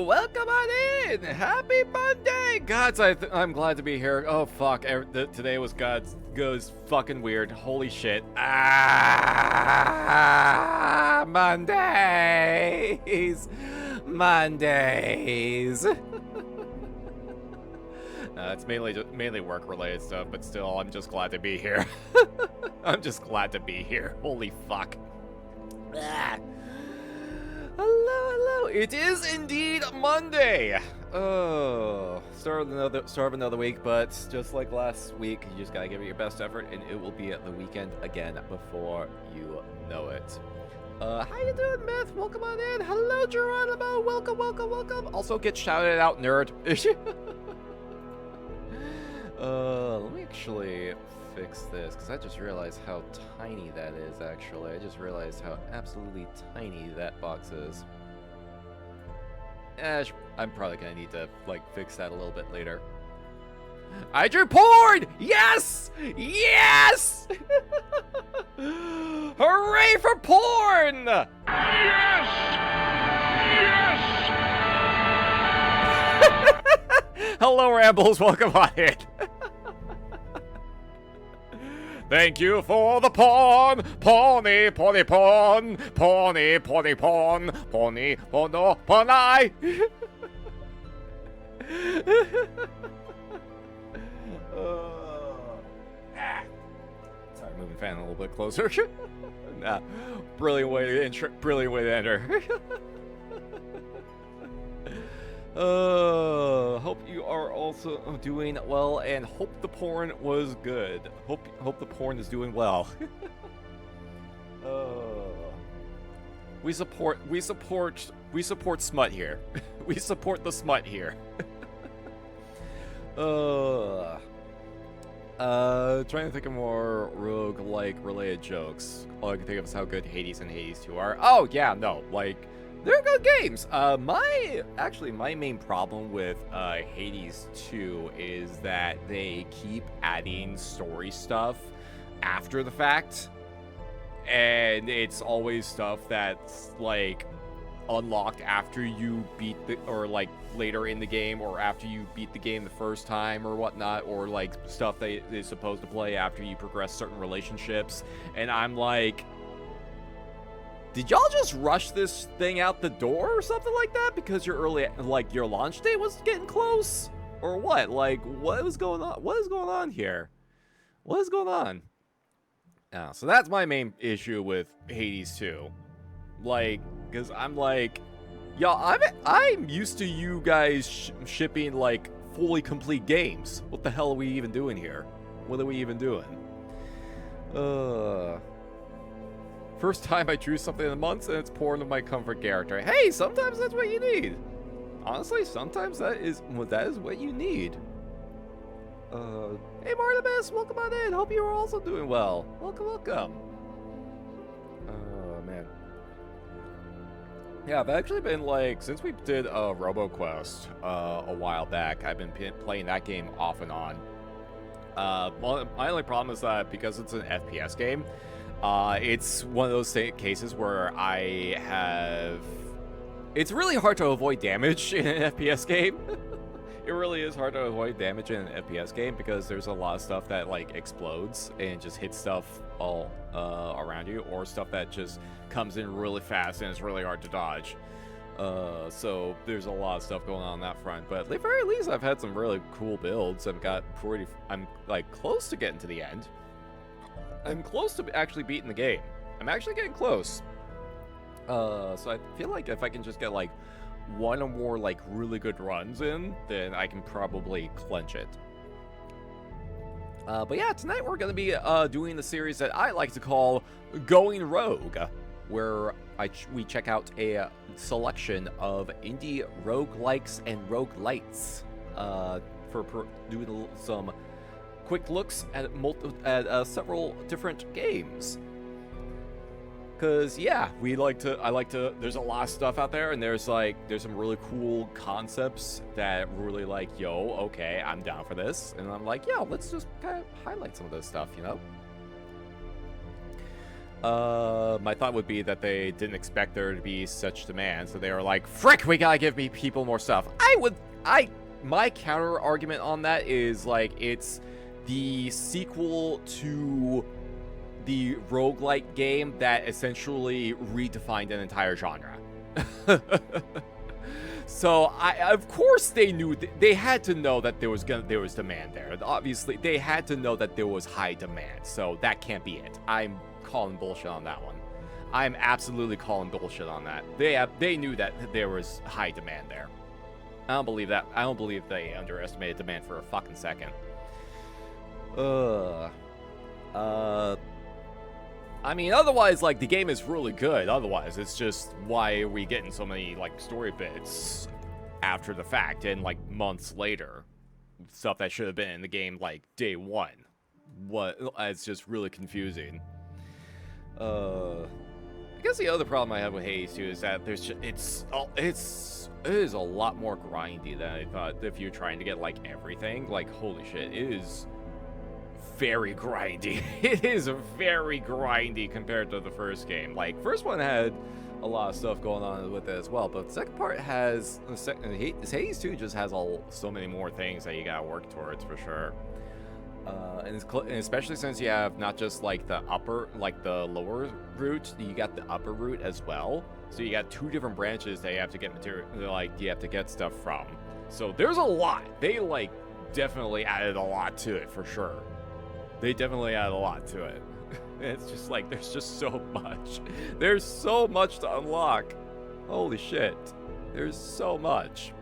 welcome on in! Happy Monday! Gods, I'm glad to be here. Oh, fuck. Today was goes fucking weird. Holy shit. Mondays! Mondays! It's mainly work-related stuff, but still, I'm just glad to be here. I'm just glad to be here. Holy fuck. Hello. It is indeed Monday. Oh, start of another week, but just like last week, you just gotta give it your best effort, and it will be at the weekend again before you know it. How you doing, Myth? Welcome on in. Hello, Geronimo. Welcome. Also, get shouted out, nerd. Let me actually fix this, because I just realized how tiny that is, actually. I just realized how absolutely tiny that box is. I'm probably gonna need to, fix that a little bit later. I drew porn! Yes! Yes! Hooray for porn! Yes! Hello, Rambles. Welcome on in. Thank you for the pawn, pony, pawn, pony, pony. Sorry, moving fan a little bit closer. Nah, brilliant way to enter. Hope you are also doing well, and hope the porn was good. Hope the porn is doing well. We support smut here. We support the smut here. Trying to think of more rogue-like related jokes. All I can think of is how good Hades and Hades 2 are. Oh yeah, no, they're good games. My main problem with Hades 2 is that they keep adding story stuff after the fact, and it's always stuff that's unlocked after you beat later in the game, or after you beat the game the first time or whatnot, or stuff that is supposed to play after you progress certain relationships, and I'm like, did y'all just rush this thing out the door or something like that because your your launch date was getting close, or what? What was going on? What is going on here? What is going on? So that's my main issue with Hades 2. Because I'm y'all, I'm used to you guys shipping fully complete games. What the hell are we even doing here? What are we even doing? First time I drew something in months, and it's porn of my comfort character. Hey, sometimes that's what you need. Honestly, sometimes that is what you need. Hey, Barnabas, welcome on in. Hope you are also doing well. Welcome. Oh, man. Yeah, I've actually been, since we did RoboQuest a while back, I've been playing that game off and on. My only problem is that because it's an FPS game, it's one of those cases where it's really hard to avoid damage in an FPS game. It really is hard to avoid damage in an FPS game because there's a lot of stuff that explodes and just hits stuff all around you, or stuff that just comes in really fast and it's really hard to dodge. So there's a lot of stuff going on that front, but at the very least I've had some really cool builds. I'm close to getting to the end. I'm close to actually beating the game. I'm actually getting close. So I feel like if I can just get one or more really good runs in, then I can probably clinch it. But yeah, tonight we're going to be doing the series that I like to call Going Rogue, where we check out a selection of indie roguelikes and roguelites for doing some quick looks at several different games. Because yeah, I like to. There's a lot of stuff out there, and there's some really cool concepts that really yo, okay, I'm down for this, and I'm yeah, let's just kind of highlight some of this stuff, you know. My thought would be that they didn't expect there to be such demand, so they were like, frick, we gotta give me people more stuff. My counter argument on that is, like, it's the sequel to the roguelike game that essentially redefined an entire genre. So of course they knew they had to know that there was demand there. Obviously, they had to know that there was high demand. So that can't be it. I'm calling bullshit on that one. I'm absolutely calling bullshit on that. They knew that there was high demand there. I don't believe that. I don't believe they underestimated demand for a fucking second. I mean, otherwise, like, the game is really good. Otherwise, it's just, why are we getting so many, like, story bits after the fact and, like, months later? Stuff that should have been in the game, like, day one. It's just really confusing. I guess the other problem I have with Hades 2 is that it is a lot more grindy than I thought. If you're trying to get, like, everything, like, holy shit, it is very grindy. It is very grindy compared to the first game. Like, first one had a lot of stuff going on with it as well, but the second part has Hades 2 just has so many more things that you gotta work towards for sure. And especially since you have not just like the lower route, you got the upper route as well. So you got two different branches that you have to get material, like you have to get stuff from. So there's a lot. They like definitely added a lot to it for sure. They definitely added a lot to it. It's just like, there's just so much. There's so much to unlock. Holy shit. There's so much.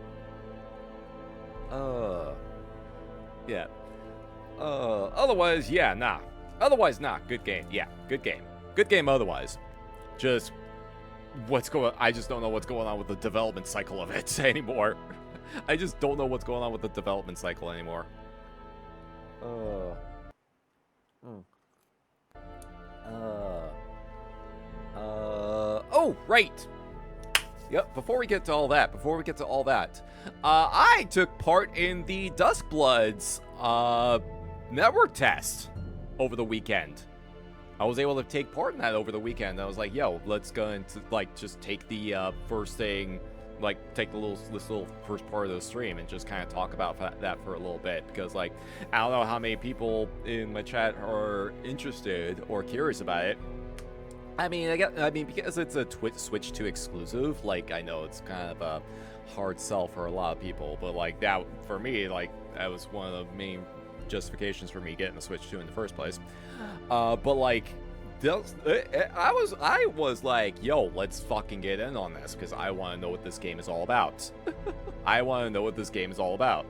Yeah. Otherwise, yeah, nah. Otherwise, nah. Good game. Yeah, good game. Good game otherwise. Just, I just don't know what's going on with the development cycle of it anymore. I just don't know what's going on with the development cycle anymore. Oh, right. Yep, before we get to all that, I took part in the Duskbloods network test over the weekend. I was able to take part in that over the weekend. I was like, yo, let's go into, like, just take the first thing, like, take this little first part of the stream and just kind of talk about that for a little bit, because, like, I don't know how many people in my chat are interested or curious about it. I mean, because it's a Switch 2 exclusive, like, I know it's kind of a hard sell for a lot of people, but, like, that, for me, like, that was one of the main justifications for me getting the Switch 2 in the first place. But, like, I was like, yo, let's fucking get in on this, because I want to know what this game is all about. I want to know what this game is all about.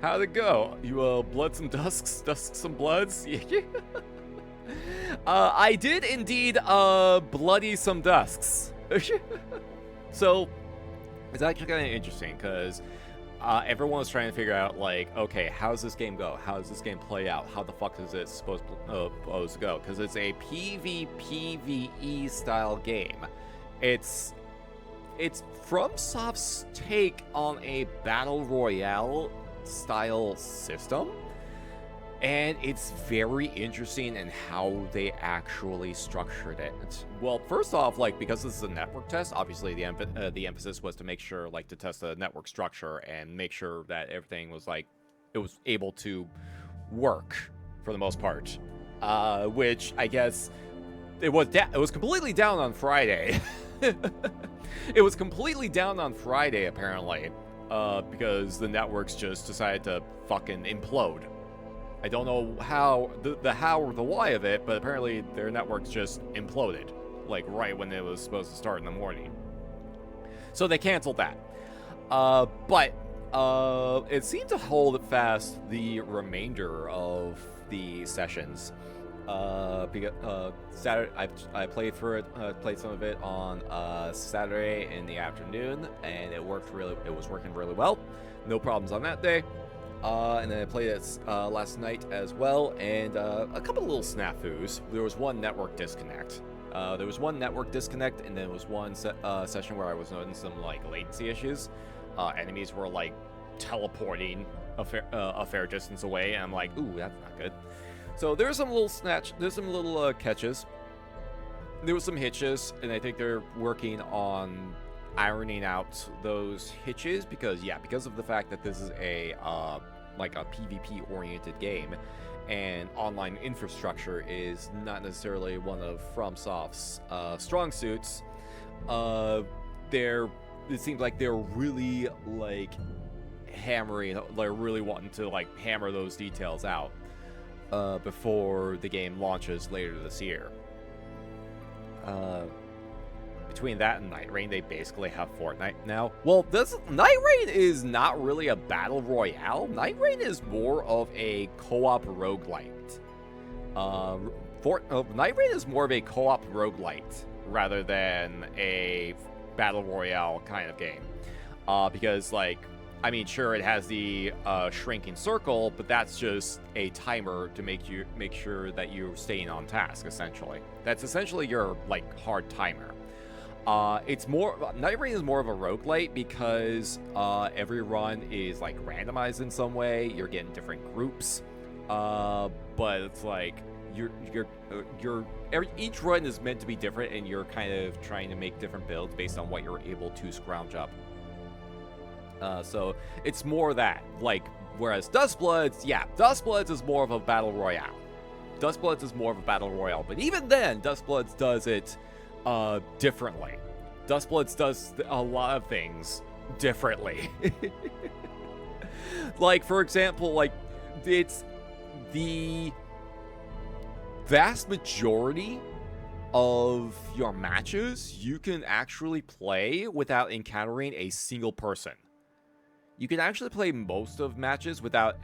How'd it go? You, blood some dusks some bloods? I did indeed, bloody some dusks. So, it's actually kind of interesting, because everyone was trying to figure out, like, okay, how does this game go? How does this game play out? How the fuck is it supposed to go? Because it's a PvPvE style game. It's FromSoft's take on a battle royale style system, and it's very interesting in how they actually structured it. Well, first off, like, because this is a network test, obviously the emphasis was to make sure, like, to test the network structure and make sure that everything was, like, it was able to work for the most part, which I guess it was completely down on Friday. It was completely down on Friday, apparently, because the networks just decided to fucking implode. I don't know how, the how or the why of it, but apparently their networks just imploded, like, right when it was supposed to start in the morning. So they canceled that. But it seemed to hold fast the remainder of the sessions. Because Saturday, I played through it, played some of it on Saturday in the afternoon, and it was working really well. No problems on that day. And then I played it last night as well, and a couple of little snafus. There was one network disconnect. And there was one session where I was noticing some, like, latency issues. Enemies were, like, teleporting a fair distance away, and I'm like, ooh, that's not good. So there's some little catches. There was some hitches, and I think they're working on ironing out those hitches because of the fact that this is a like a PvP oriented game, and online infrastructure is not necessarily one of FromSoft's strong suits. It seems like they're really like really wanting to like hammer those details out before the game launches later this year. Between that and Night Rain, they basically have Fortnite now. Well, Night Rain is not really a battle royale. Night Rain is more of a co-op roguelite. Night Rain is more of a co-op roguelite rather than a battle royale kind of game. Because, like, I mean, sure, it has the shrinking circle, but that's just a timer to make sure that you're staying on task. Essentially, that's essentially your like hard timer. Night Rain is more of a roguelite because every run is like randomized in some way. You're getting different groups, but it's like each run is meant to be different, and you're kind of trying to make different builds based on what you're able to scrounge up. So it's more that, like, whereas Duskbloods is more of a battle royale. But even then, Duskbloods does it differently. Duskbloods does a lot of things differently. Like, for example, like, it's the vast majority of your matches you can actually play without encountering a single person. You can actually play most of matches without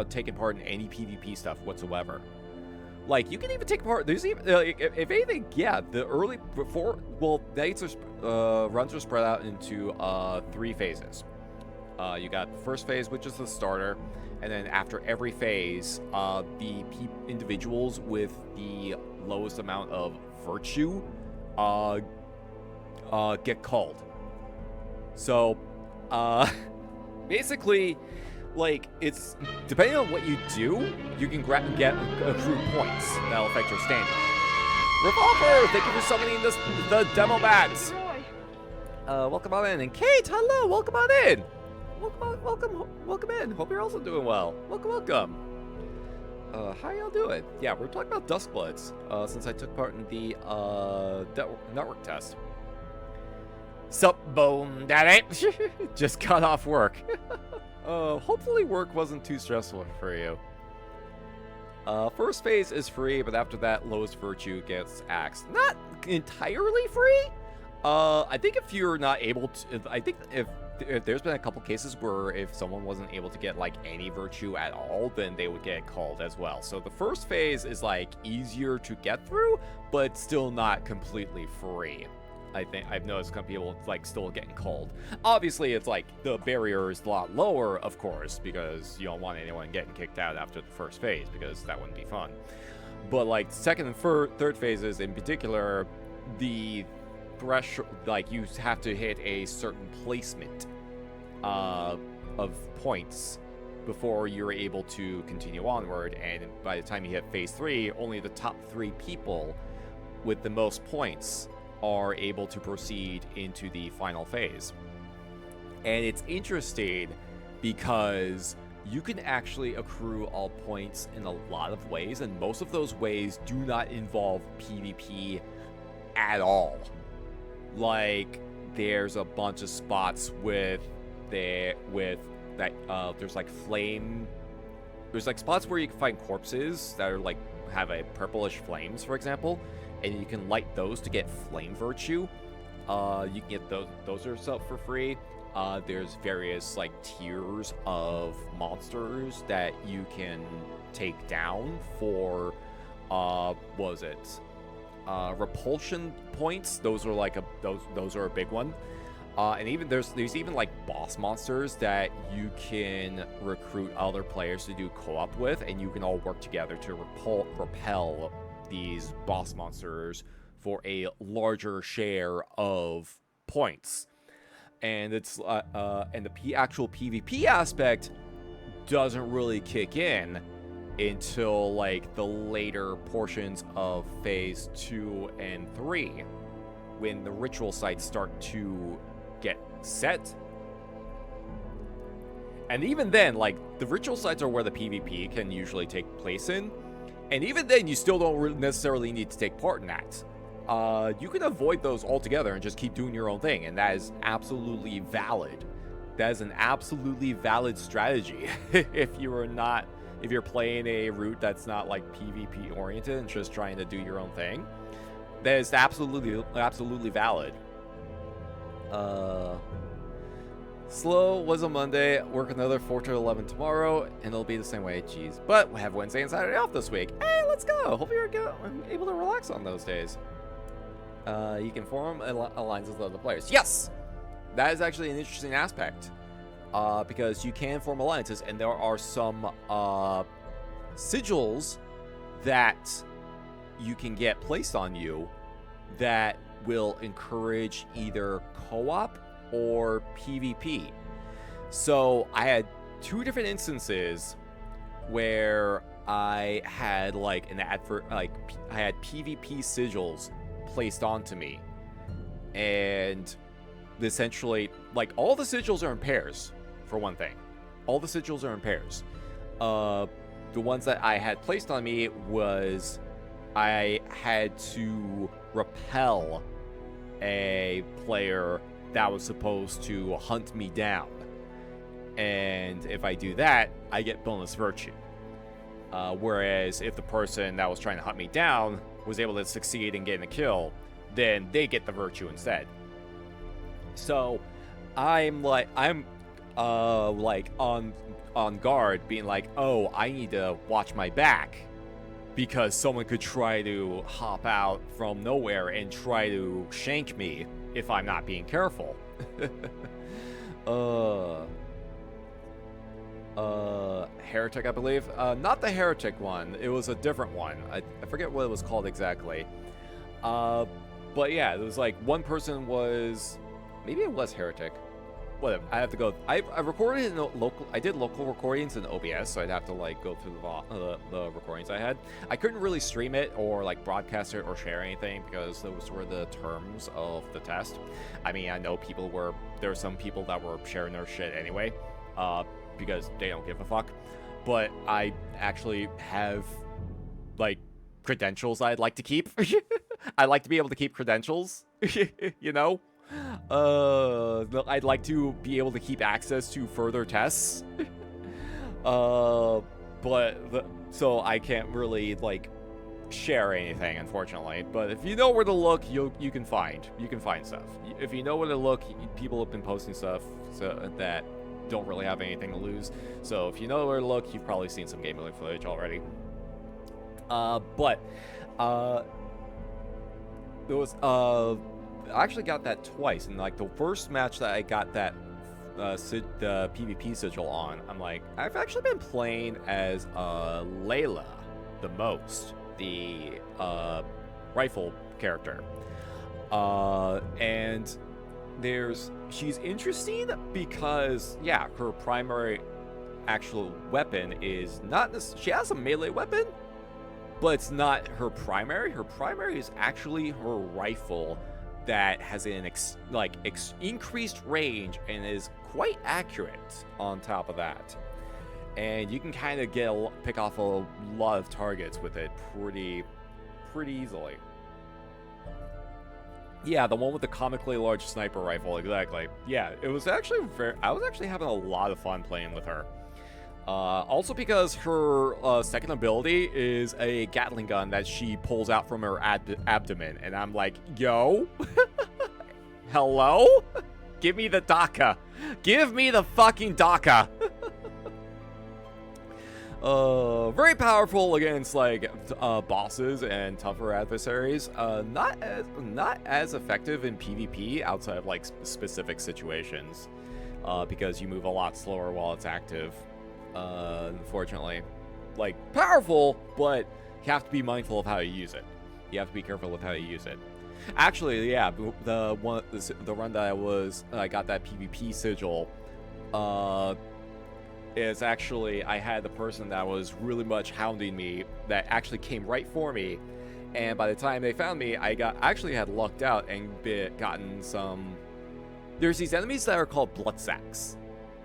taking part in any PvP stuff whatsoever. Like, you can even take part. There's even if anything, the early nights runs are spread out into 3 phases. You got the first phase, which is the starter, and then after every phase, the individuals with the lowest amount of virtue get called. So, basically, like, it's depending on what you do, you can get accrued points that'll affect your standing. Revolver, thank you for summoning the demo bats. Welcome on in, and Kate, hello, welcome on in. Welcome in. Hope you're also doing well. Welcome. How y'all doing? Yeah, we're talking about Duskbloods, since I took part in the network test. Sup, Bone Daddy? Just got off work. Hopefully work wasn't too stressful for you. First phase is free, but after that, lowest virtue gets axed. Not entirely free. I think if you're not able to, I think if there's been a couple cases where if someone wasn't able to get like any virtue at all, then they would get called as well. So the first phase is like easier to get through, but still not completely free. I think I've noticed some people like still getting called. Obviously, it's like the barrier is a lot lower, of course, because you don't want anyone getting kicked out after the first phase, because that wouldn't be fun. But like second and third phases in particular, the threshold, like you have to hit a certain placement of points before you're able to continue onward. And by the time you hit phase 3, only the top 3 people with the most points are able to proceed into the final phase. And it's interesting because you can actually accrue all points in a lot of ways, and most of those ways do not involve PvP at all. Like, there's a bunch of spots there's like spots where you can find corpses that are like have a purplish flames, for example, and you can light those to get flame virtue. You can get those yourself for free. There's various like tiers of monsters that you can take down for repulsion points. Those are like those are a big one. And even there's even like boss monsters that you can recruit other players to do co-op with, and you can all work together to repel these boss monsters for a larger share of points. And it's and the actual PvP aspect doesn't really kick in until like the later portions of phase 2 and 3, when the ritual sites start to get set. And even then, like, the ritual sites are where the PvP can usually take place in. And even then, you still don't necessarily need to take part in that. You can avoid those altogether and just keep doing your own thing. And that is absolutely valid. That is an absolutely valid strategy. if you're playing a route that's not like PvP oriented and just trying to do your own thing, that is absolutely valid. Slow was a Monday, work another 4 to 11 tomorrow, and it'll be the same way. Jeez. But we have Wednesday and Saturday off this week. Hey, let's go. Hopefully you're able to relax on those days. You can form alliances with other players. Yes! That is actually an interesting aspect. Because you can form alliances, and there are some sigils that you can get placed on you that will encourage either co-op or PvP. So I had 2 different instances where I had like I had PvP sigils placed onto me, and essentially, like, all the sigils are in pairs, for one thing. All the sigils are in pairs. The ones that I had placed on me was I had to repel a player that was supposed to hunt me down. And if I do that, I get bonus virtue. Whereas if the person that was trying to hunt me down was able to succeed in getting a kill, then they get the virtue instead. So I'm on guard, being like, oh, I need to watch my back, because someone could try to hop out from nowhere and try to shank me if I'm not being careful. Heretic, I believe. Not the Heretic one. It was a different one. I forget what it was called exactly. But yeah, it was like one person was... Maybe it was Heretic. Whatever. I have to go... I recorded in local... I did local recordings in OBS, so I'd have to like go through the recordings I had. I couldn't really stream it or like broadcast it or share anything because those were the terms of the test. I mean, I know there were some people that were sharing their shit anyway, because they don't give a fuck. But I actually have like credentials I'd like to keep. I like to be able to keep credentials, you know? I'd like to be able to keep access to further tests. So I can't really like share anything, unfortunately. But if you know where to look, you can find stuff. If you know where to look, people have been posting stuff that don't really have anything to lose. So if you know where to look, you've probably seen some gameplay footage already. There was I actually got that twice, and like the first match that I got that the PvP sigil on, I'm like, I've actually been playing as Layla the most, the rifle character, and she's interesting because yeah, her primary actual weapon is not this. She has a melee weapon, but it's not her primary. Her primary is actually her rifle that has an increased range and is quite accurate on top of that. And you can kind of pick off a lot of targets with it pretty easily. Yeah, the one with the comically large sniper rifle, exactly. Yeah, it was actually I was actually having a lot of fun playing with her. Also because her second ability is a Gatling gun that she pulls out from her abdomen, and I'm like, yo, hello? Give me the DACA. Give me the fucking DACA. Very powerful against like bosses and tougher adversaries. Not as effective in PvP outside of like specific situations, because you move a lot slower while it's active. Unfortunately, like powerful, but you have to be mindful of how you use it. You have to be careful with how you use it. Actually, yeah, the run that I got that PvP sigil, is actually I had the person that was really much hounding me that actually came right for me, and by the time they found me, I actually had lucked out and gotten some. There's these enemies that are called blood sacks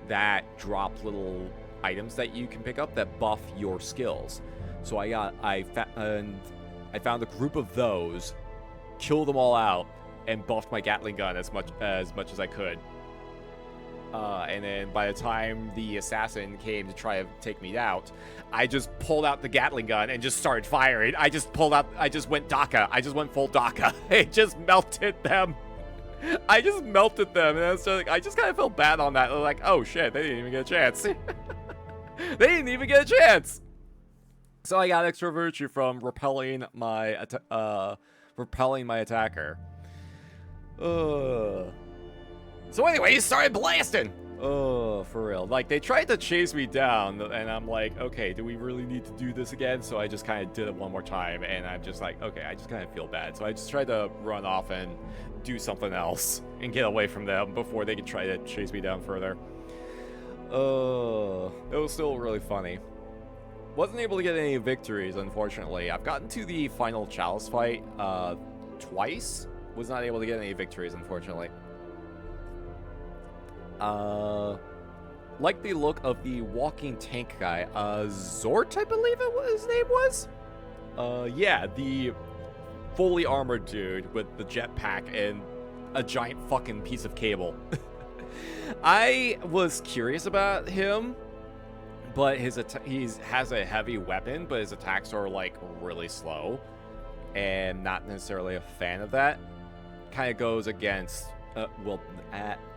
that drop little items that you can pick up that buff your skills. So I found a group of those, killed them all out, and buffed my Gatling gun as much as I could. And then by the time the assassin came to try to take me out, I just pulled out the Gatling gun and just started firing. I just went DACA. I just went full DACA. It just melted them. I just melted them, and I just kind of felt bad on that. Like, oh shit, they didn't even get a chance. They didn't even get a chance. So I got extra virtue from repelling my attacker. So anyway, he started blasting. Oh, for real. Like, they tried to chase me down, and I'm like, okay, do we really need to do this again? So I just kind of did it one more time, and I'm just like, okay, I just kind of feel bad. So I just tried to run off and do something else and get away from them before they could try to chase me down further. It was still really funny. Wasn't able to get any victories, unfortunately. I've gotten to the final Chalice fight twice. Was not able to get any victories, unfortunately. Like the look of the walking tank guy, Zort, I believe his name was? Yeah, the fully armored dude with the jetpack and a giant fucking piece of cable. I was curious about him, but he has a heavy weapon, but his attacks are like really slow, and not necessarily a fan of that. Kind of goes against,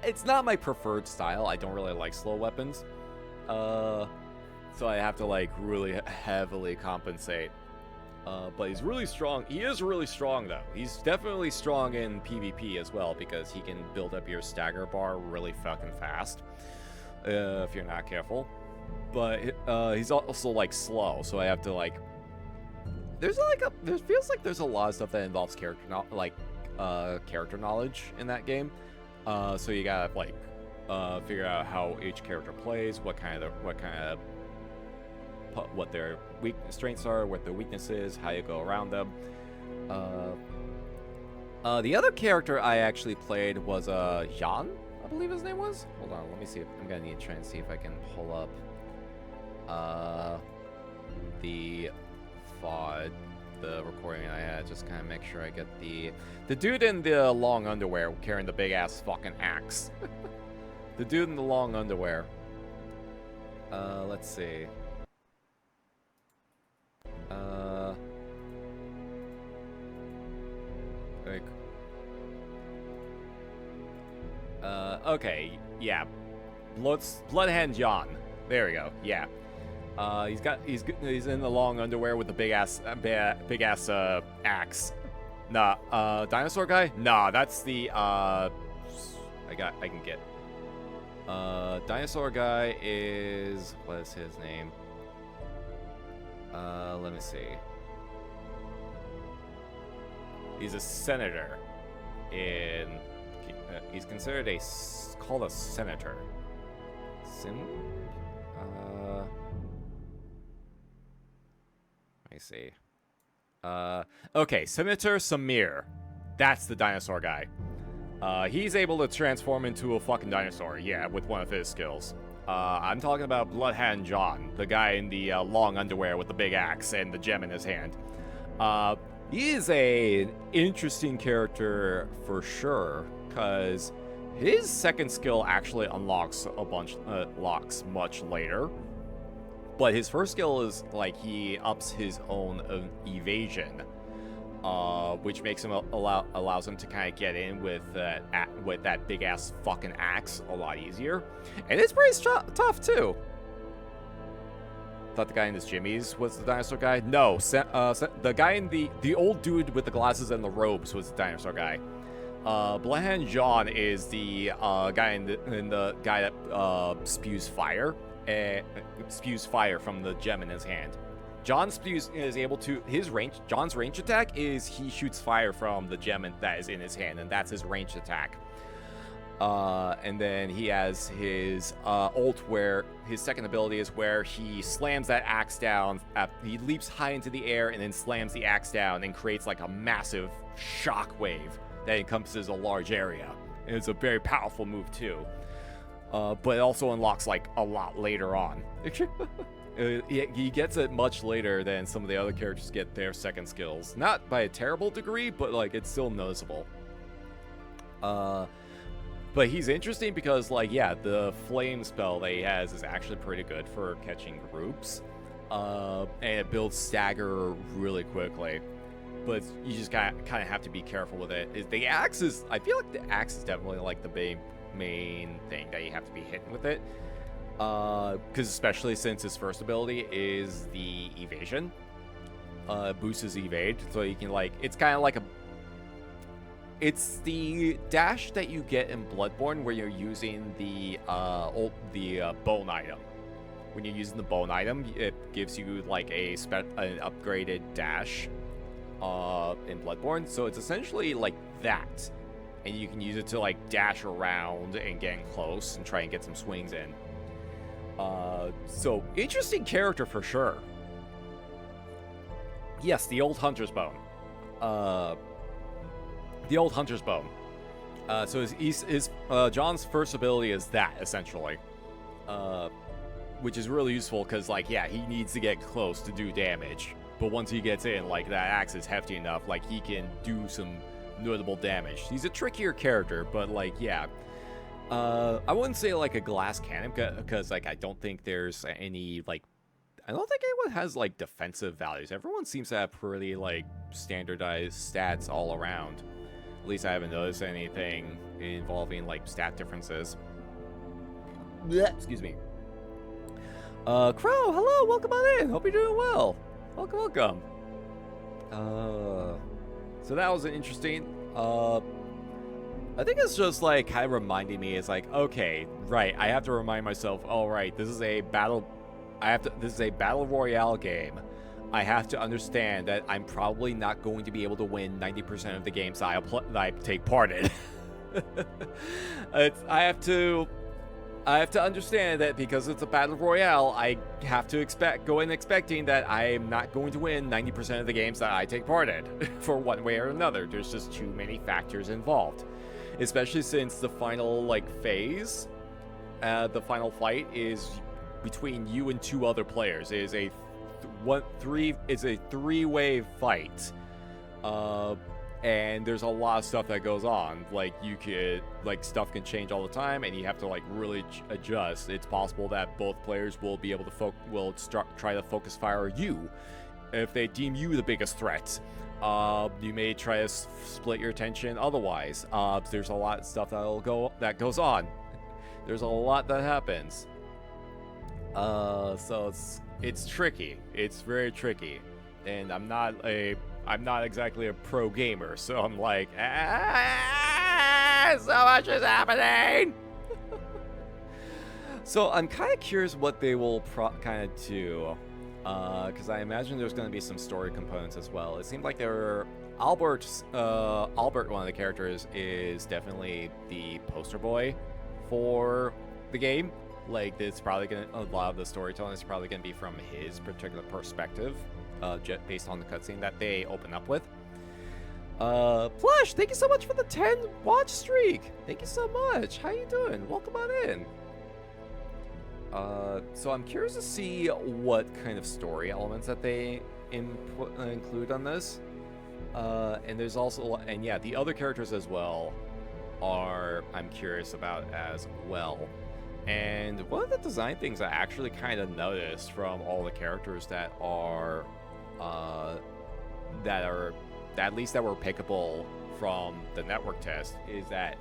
it's not my preferred style. I don't really like slow weapons, so I have to like really heavily compensate. But he's really strong. He is really strong, though. He's definitely strong in PvP as well, because he can build up your stagger bar really fucking fast if you're not careful. But he's also like slow, so I have to like. There feels like there's a lot of stuff that involves character knowledge in that game. So you gotta like figure out how each character plays, what their strengths are, what their weaknesses, how you go around them. The other character I actually played was Jan, I believe his name was. Hold on, let me see. I'm gonna need to try and see if I can pull up the VOD, the recording I had. Just kind of make sure I get the dude in the long underwear carrying the big ass fucking axe. The dude in the long underwear. Let's see. Okay, yeah. Bloodhand Jan. There we go. Yeah. He's in the long underwear with the big ass axe. Nah, dinosaur guy? Nah, that's the I can get. Dinosaur guy is, what is his name? Let me see. He's a senator he's considered called a senator. Let me see. Okay, Senator Samir. That's the dinosaur guy. He's able to transform into a fucking dinosaur, yeah, with one of his skills. I'm talking about Bloodhand John, the guy in the long underwear with the big axe and the gem in his hand. He is an interesting character for sure, because his second skill actually unlocks locks much later. But his first skill is like he ups his own evasion, which makes him allows him to kind of get in with that big ass fucking axe a lot easier, and it's pretty tough too. Thought the guy in his jimmies was the dinosaur guy. No, the guy in the old dude with the glasses and the robes was the dinosaur guy. Bloodhand John is the guy in the guy that spews fire from the gem in his hand. John's range attack is he shoots fire from the gem that is in his hand, and that's his ranged attack. And then he has his ult, where his second ability is where he slams that axe down. He leaps high into the air and then slams the axe down and creates like a massive shockwave that encompasses a large area. And it's a very powerful move too. But it also unlocks like a lot later on. He gets it much later than some of the other characters get their second skills. Not by a terrible degree, but like it's still noticeable. But he's interesting because, like, yeah, the flame spell that he has is actually pretty good for catching groups. And it builds stagger really quickly. But you just kind of have to be careful with it. The axe is, I feel like the axe is definitely like the main thing that you have to be hitting with it. Because especially since his first ability is the evasion. Boosts his evade, so you can, like, it's kind of like it's the dash that you get in Bloodborne where you're using the bone item. When you're using the bone item, it gives you like an upgraded dash in Bloodborne. So it's essentially like that, and you can use it to like dash around and get in close and try and get some swings in. So interesting character for sure. Yes, the old hunter's bone. The old hunter's bone. So his John's first ability is that, essentially. Which is really useful because, like, yeah, he needs to get close to do damage. But once he gets in, like, that axe is hefty enough, like, he can do some notable damage. He's a trickier character, but, like, yeah. I wouldn't say, like, a glass cannon because, like, I don't think there's any, like, I don't think anyone has, like, defensive values. Everyone seems to have pretty, like, standardized stats all around. At least I haven't noticed anything involving, like, stat differences. Blech, excuse me. Crow, hello, welcome on in. Hope you're doing well. Welcome. So that was interesting. I think it's just, like, kind of reminding me, it's like, okay, right, I have to remind myself, all right, this is a battle royale game. I have to understand that I'm probably not going to be able to win 90% of the games that I take part in. I have to understand that because it's a battle royale, I have to go in expecting that I'm not going to win 90% of the games that I take part in, for one way or another. There's just too many factors involved, especially since the final, like, phase, the final fight is between you and two other players. It is a three-way fight, and there's a lot of stuff that goes on. Like, stuff can change all the time, and you have to, like, really adjust. It's possible that both players will be able to try to focus fire you if they deem you the biggest threat. You may try to split your attention otherwise. There's a lot of stuff that goes on. There's a lot that happens. So it's tricky. It's very tricky, and I'm not exactly a pro gamer, so I'm like, so much is happening. So I'm kind of curious what they will kind of do, because I imagine there's going to be some story components as well. It seemed like Albert, one of the characters, is definitely the poster boy for the game. Like, it's probably a lot of the storytelling is probably going to be from his particular perspective, based on the cutscene that they open up with. Plush, thank you so much for the 10 watch streak. Thank you so much. How you doing? Welcome on in. So I'm curious to see what kind of story elements that they include on this. And there's also, and yeah, the other characters as well I'm curious about as well. And one of the design things I actually kind of noticed from all the characters that were pickable from the network test is that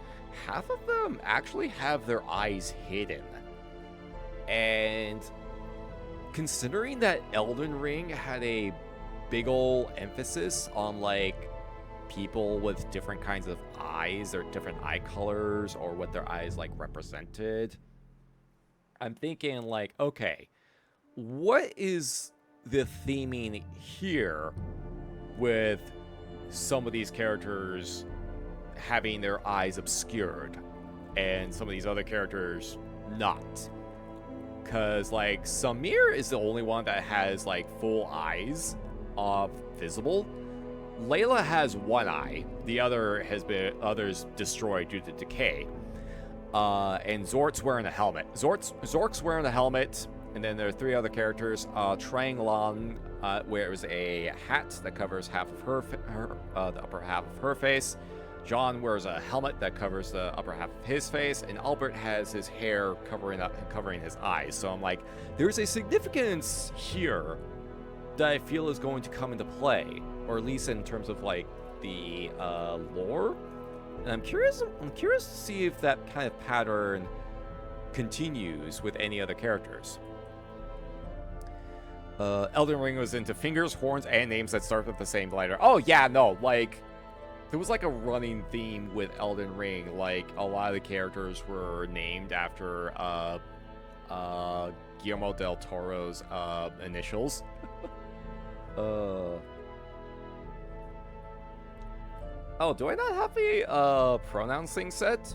half of them actually have their eyes hidden. And considering that Elden Ring had a big ol' emphasis on, like, people with different kinds of eyes or different eye colors or what their eyes, like, represented, I'm thinking, like, okay, what is the theming here with some of these characters having their eyes obscured and some of these other characters not. Because, like, Samir is the only one that has, like, full eyes visible. Layla has one eye. The other others destroyed due to decay. And Zort's wearing a helmet. Zork's wearing a helmet, and then there are 3 other characters. Trang Lan wears a hat that covers half of the upper half of her face. John wears a helmet that covers the upper half of his face, and Albert has his hair covering his eyes. So I'm like, there's a significance here that I feel is going to come into play, or at least in terms of like the lore. And I'm curious to see if that kind of pattern continues with any other characters. Elden Ring was into fingers, horns, and names that start with the same letter. Oh yeah, no, like there was like a running theme with Elden Ring. Like a lot of the characters were named after Guillermo del Toro's initials. Oh, do I not have a pronouns thing set?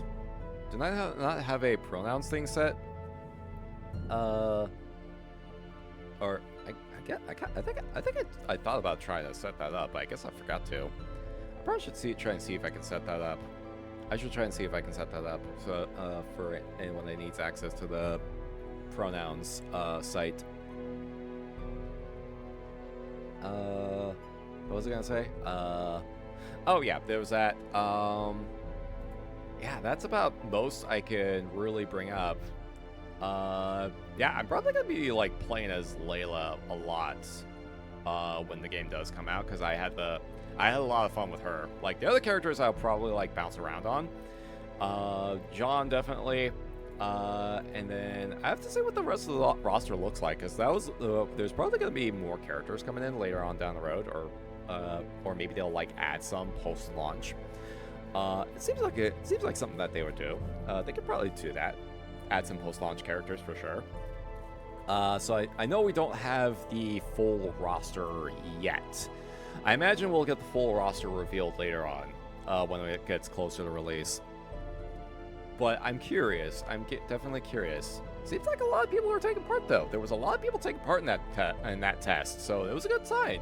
Do I not have a pronouns thing set? Or I thought about trying to set that up, but I guess I forgot to. I probably should try and see if I can set that up. I should try and see if I can set that up so for anyone that needs access to the pronouns site. What was I gonna say? Oh yeah, there was that. Yeah, that's about most I can really bring up. Yeah, I'm probably gonna be like playing as Layla a lot when the game does come out, because I had a lot of fun with her. Like the other characters, I'll probably like bounce around on. John definitely. And then I have to say what the rest of the roster looks like, because that was there's probably gonna be more characters coming in later on down the road, or maybe they'll like add some post-launch. It seems like something that they would do. They could probably do that, add some post-launch characters for sure. So I know we don't have the full roster yet. I imagine we'll get the full roster revealed later on when it gets closer to release. But I'm curious. I'm definitely curious. Seems like a lot of people are taking part, though. There was a lot of people taking part in that test, so it was a good sign.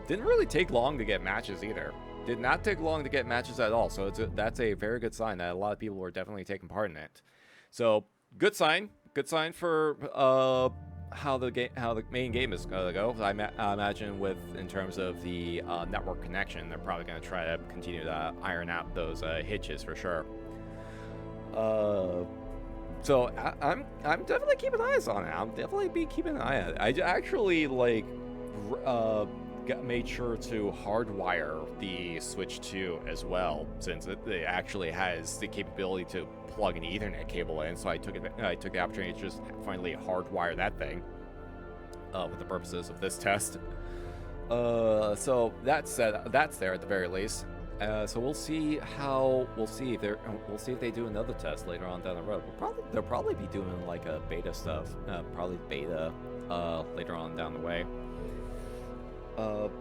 Didn't really take long to get matches either. Did not take long to get matches at all. So that's a very good sign that a lot of people were definitely taking part in it. So good sign. Good sign for how the main game is gonna go. I imagine in terms of the network connection, they're probably gonna try to continue to iron out those hitches for sure. So I'm definitely keeping eyes on it. I'll definitely be keeping an eye on it. I actually like made sure to hardwire the Switch 2 as well, since it actually has the capability to plug an Ethernet cable in. So I took the opportunity to just finally hardwire that thing with the purposes of this test. So that's there at the very least. So we'll see if they do another test later on down the road. They'll probably be doing like a beta stuff, probably beta later on down the way.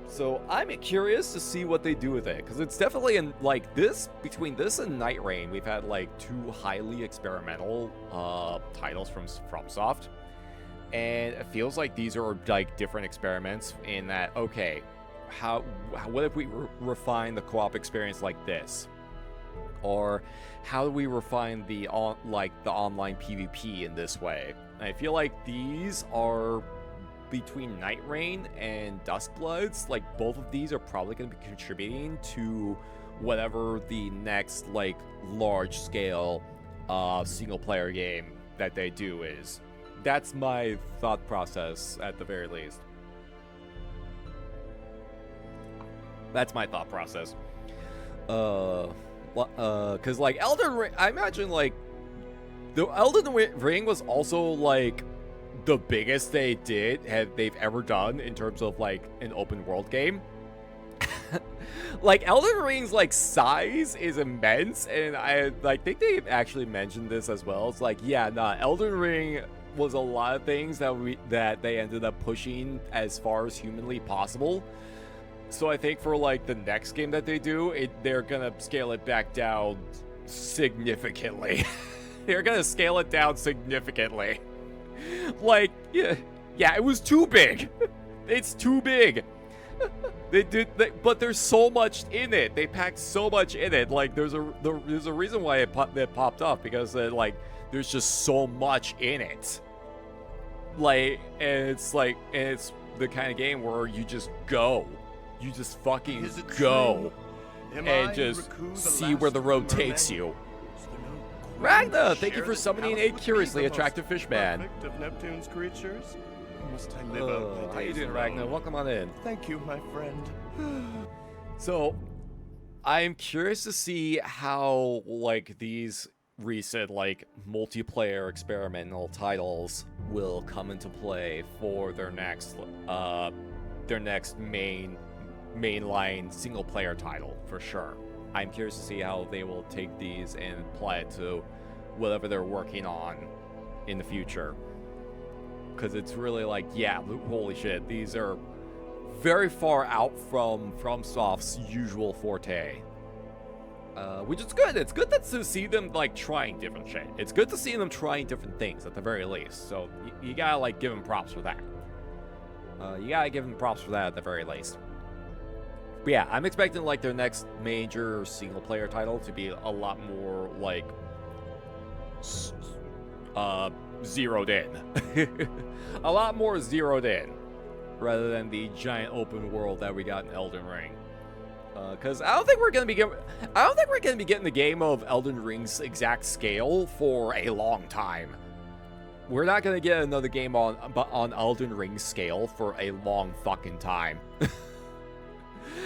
So I'm curious to see what they do with it, because it's definitely between this and Night Rain, we've had like 2 highly experimental titles from FromSoft, and it feels like these are like different experiments in that, okay, what if we refine the co-op experience like this, or how do we refine the online PvP in this way? And I feel like these are between Night Rain and Duskbloods, like both of these are probably going to be contributing to whatever the next like large scale single player game that they do is. That's my thought process at the very least. That's my thought process. Cause like Elden Ring, I imagine like the Elden Ring was also like the biggest they've ever done in terms of like an open world game. Like Elden Ring's like size is immense, and I think they actually mentioned this as well. It's like, yeah, Elden Ring was a lot of things that they ended up pushing as far as humanly possible. So I think for like the next game that they do, they're gonna scale it back down significantly. They're gonna scale it down significantly. Like, yeah, it was too big. It's too big. But there's so much in it. They packed so much in it. Like, there's a reason why it popped up, because like there's just so much in it. Like, and it's the kind of game where you just go, you just fucking go, and just see where the road takes you. Ragna, thank you for summoning a curiously attractive fish man. Of Neptune's creatures. Must I live out my how you days doing, alone? Ragna? Welcome on in. Thank you, my friend. So, I'm curious to see how, like, these recent, like, multiplayer experimental titles will come into play for their next mainline single-player title, for sure. I'm curious to see how they will take these and apply it to whatever they're working on in the future. Because it's really like, yeah, holy shit, these are very far out from FromSoft's usual forte. Which is good. It's good to see them, like, trying different shit. It's good to see them trying different things, at the very least. So, you gotta, like, give them props for that. You gotta give them props for that, at the very least. But yeah, I'm expecting, like, their next major single-player title to be a lot more, like, zeroed in. A lot more zeroed in, rather than the giant open world that we got in Elden Ring. Because I don't think we're gonna be getting the game of Elden Ring's exact scale for a long time. We're not gonna get another game on Elden Ring's scale for a long fucking time.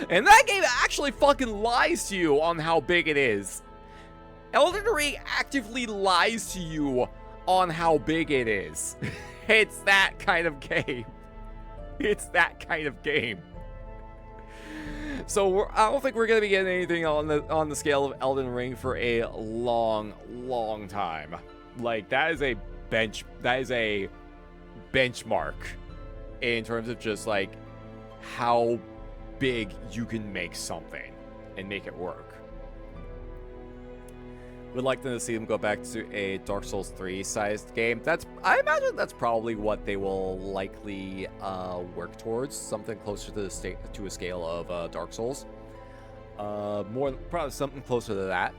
And that game actually fucking lies to you on how big it is. Elden Ring actively lies to you on how big it is. It's that kind of game. It's that kind of game. So I don't think we're gonna be getting anything on the scale of Elden Ring for a long time. Like, that is a benchmark in terms of just, like, how big you can make something and make it work. Would like to see them go back to a Dark Souls 3 sized game. I imagine that's probably what they will likely work towards, something closer to a scale of Dark Souls. Probably something closer to that.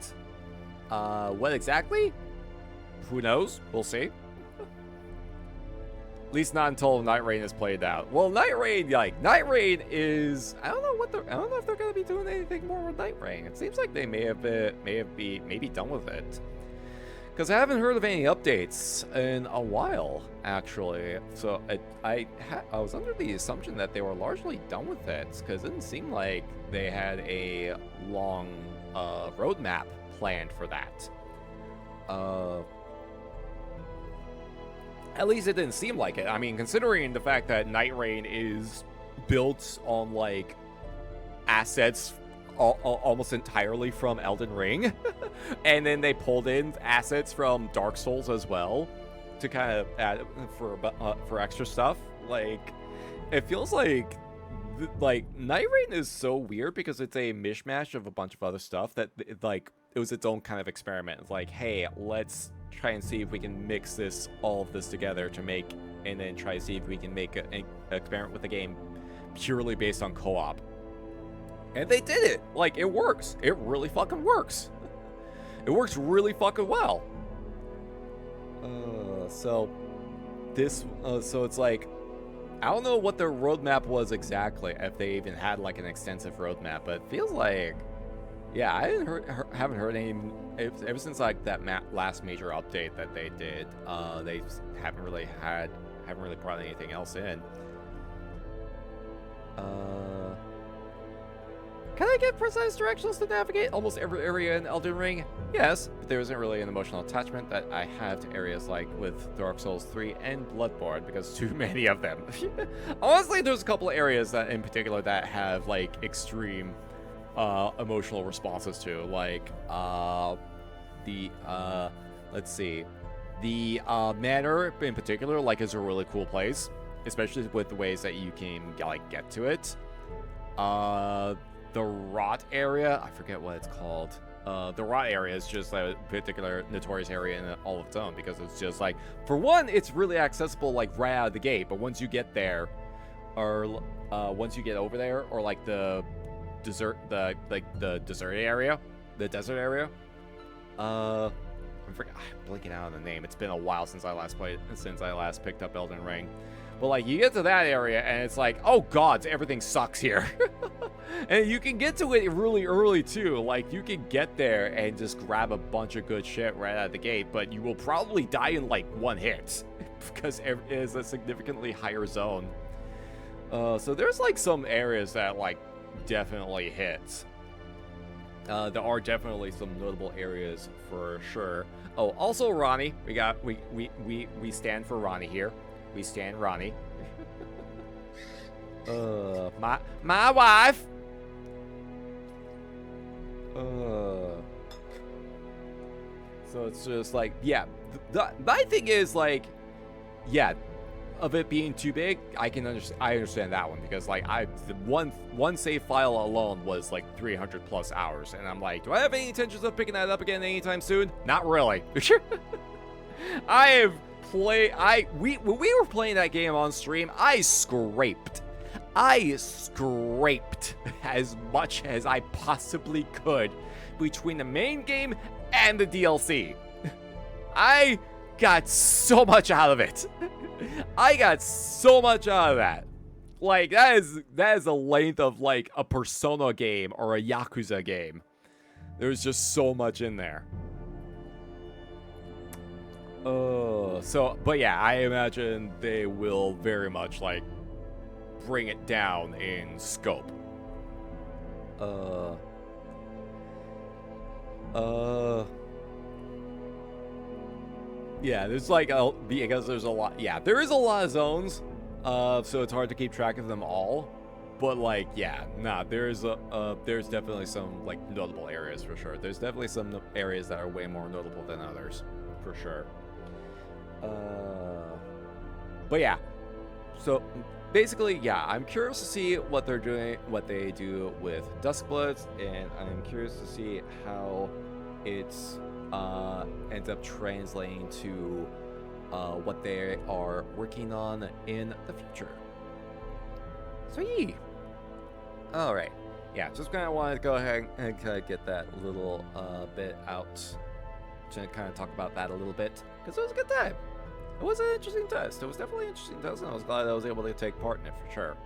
What exactly? Who knows? We'll see. At least not until Night Rain is played out. Well, Night Rain is, I don't know if they're gonna be doing anything more with Night Rain. It seems like they may be done with it. Because I haven't heard of any updates in a while, actually. So I was under the assumption that they were largely done with it, because it didn't seem like they had a long roadmap planned for that. At least it didn't seem like it. I mean, considering the fact that Night Rain is built on, like, assets almost entirely from Elden Ring, and then they pulled in assets from Dark Souls as well to kind of add for extra stuff. Like, it feels like Night Rain is so weird because it's a mishmash of a bunch of other stuff that it was its own kind of experiment. It's like, hey, let's try and see if we can mix all of this together and then try to see if we can make an experiment with the game purely based on co-op. And they did it. Like, it works. It really fucking works. It works really fucking well. So it's like, I don't know what their roadmap was exactly, if they even had, like, an extensive roadmap, but it feels like, yeah, I haven't heard any ever since, like, that last major update that they did. They haven't really brought anything else in. Can I get precise directions to navigate almost every area in Elden Ring? Yes, but there isn't really an emotional attachment that I have to areas like with Dark Souls 3 and Bloodborne, because too many of them. Honestly, there's a couple of areas that in particular that have, like, extreme emotional responses to, like, let's see, the manor in particular, like, is a really cool place, especially with the ways that you can, like, get to it. The rot area, I forget what it's called. The Rot area is just a particular notorious area in all of its own, because it's just like, for one, it's really accessible like right out of the gate, but once you get there, or once you get over there, or like the desert area, the desert area, I'm blanking out on the name. It's been a while since I last picked up Elden Ring. But like, you get to that area and it's like, oh god, everything sucks here. And you can get to it really early too. Like, you can get there and just grab a bunch of good shit right out of the gate, but you will probably die in like one hit because it is a significantly higher zone. So there's like some areas that like definitely hit. There are definitely some notable areas for sure. Oh, also Ronnie. We stand for Ronnie here. We stand Ronnie. My wife. So it's just like, yeah. My thing is like, yeah, of it being too big, I understand that one, because like the one save file alone was like 300 plus hours, and I'm like, do I have any intentions of picking that up again anytime soon? Not really. When we were playing that game on stream, I scraped as much as I possibly could between the main game and the DLC. I got so much out of it. I got so much out of that. Like, that is the length of like a Persona game or a Yakuza game. There's just so much in there. But yeah, I imagine they will very much like bring it down in scope. Yeah, there's like because there's a lot. Yeah, there is a lot of zones. So it's hard to keep track of them all. But like, yeah, there's definitely some like notable areas for sure. There's definitely some areas that are way more notable than others, for sure. But yeah, so basically, yeah, I'm curious to see what they're doing, what they do with Duskbloods, and I'm curious to see how it's ends up translating to what they are working on in the future. Sweet. All right, yeah, just kind of wanted to go ahead and kind of get that little bit out to kind of talk about that a little bit, because it was a good time. It was an interesting test. It was definitely an interesting test, and I was glad I was able to take part in it for sure.